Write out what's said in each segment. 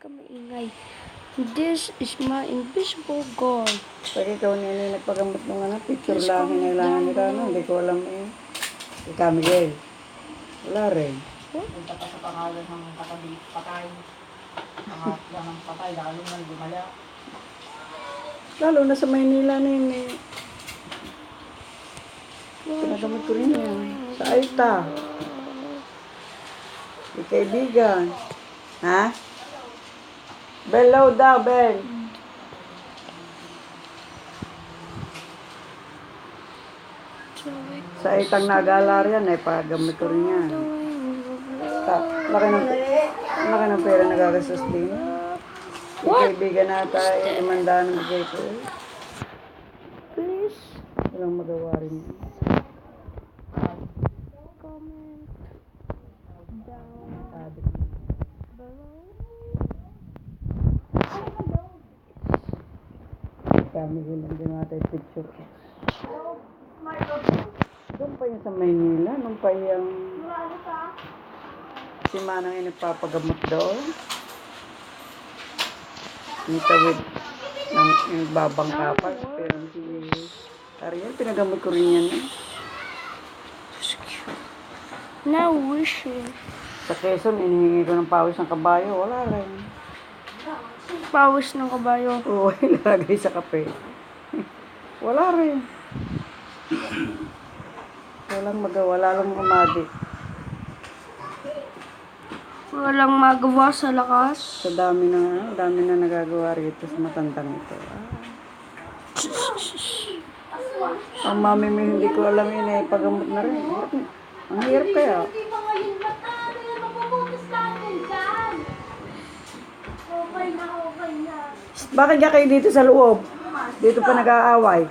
ka maingay. This is my invisible guard. Pag ikaw nila nagpagamot ng picture lang hinailangan ni Rano. Hindi ko alam eh. Ikaw, Miguel. Wala rin. Punta pa sa pangalan ng patay. Pangalan ng patay, lalo nang gumala. Lalo na sa Maynila na yun eh. Pinagamot ko rin yan. Sa Aita. Di kaibigan. Ha? Bello daw, Bel. Sa Aitang Nagalar yan eh. Pagamot ko rin yan. Laki ng pera nagagastos din. Di kaibigan na tayo. 500 na bigay ko. Please Walang magawa rin. comment down Sabi. below. Kami lang din natin yung picture. Doon pa yun sa Maynila. Nung pa yung si Manang yung nagpapagamot doon. Nitawid ng yung babang kapas. Pero si Ariel, pinagamot ko rin yan. Now wishing. Sa Quezon, inihingi ko ng pawis ng kabayo. Wala rin. Pawis ng kabayo. Oo, ilagay sa kape. Wala rin. Walang magawa, lalong umadi. Walang magawa sa lakas. Sa dami na nagagawa rito sa matandang ito. Ang mami mo hindi ko alam yun eh, pagamot na rin. Ang hirap kaya. Bakit nga kayo dito sa loob? Dito pa nag-aaway.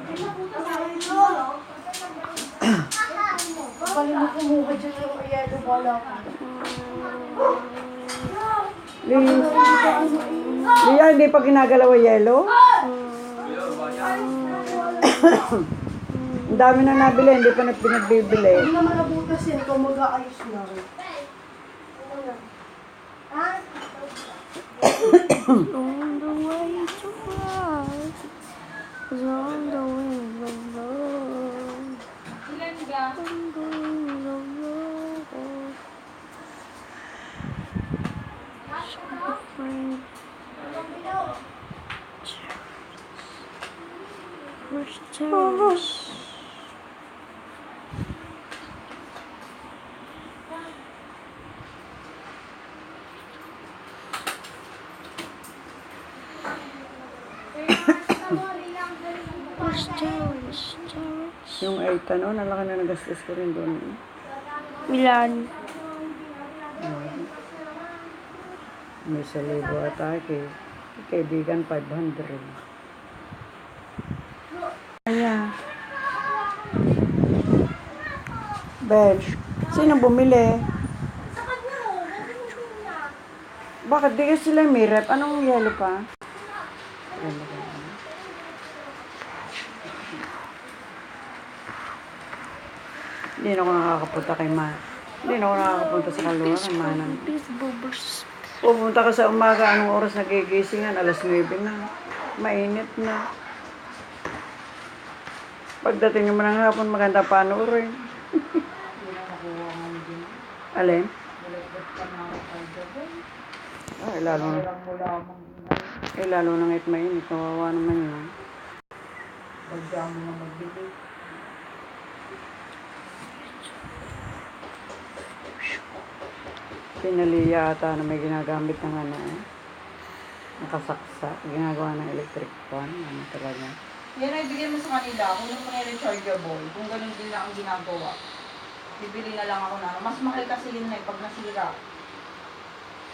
Lia, hindi pa ginagalaw ang yelo? Ang dami na nabili, hindi pa na pinagbibili. Hindi naman nabutas yan, ikaw mag-aayos na rin. On the way to rise, is on the wings of love. On the wings of love. So afraid. First terrace. First terrace. Yung 8 ano, nalaki na nagastos ko rin doon. Milan. May 1,000 atake. Kaibigan 500. Kaya. Ben, sino bumili? Bakit di ka sila may rep? Anong yelo pa? Hindi na ako nakakapunta kay Ma. Hindi na ako nakakapunta sa Kalua kay Manang. Pupunta ka sa umaga, anong oras nagigisingan? Alas 9 na. Mainit na. Pagdating naman ng hapon, maganda panoorin. Alin? Ay, lalo na ngayon mainit. Kawawa naman yun. Pagdya mo na magbili. Pinaliya ata na may ginagamit ng nakasaksa. Ginagawa ng electric fan. Ano talaga? Yan ay bigyan mo sa kanila, kung yung mga rechargeable, kung ganun din lang ang ginagawa. Bibili na lang ako na. Mas mahal kasi yun na pag nasira.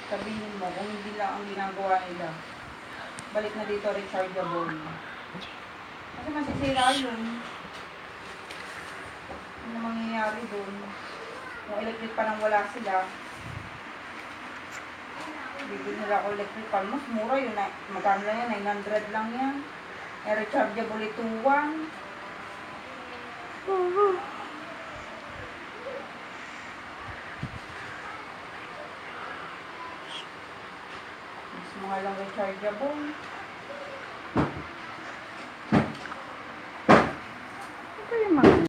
Sabihin mo, kung hindi lang ang ginagawa nila. Balik na dito rechargeable. Kasi masisira yun. Ano mangyayari doon? Yung electric pa nang wala sila. Bibili nila ako electric pan. Mas mura yun. Magkano lang yan? 900 lang yan. Rechargeable ito 1. Mga lang rechargeable.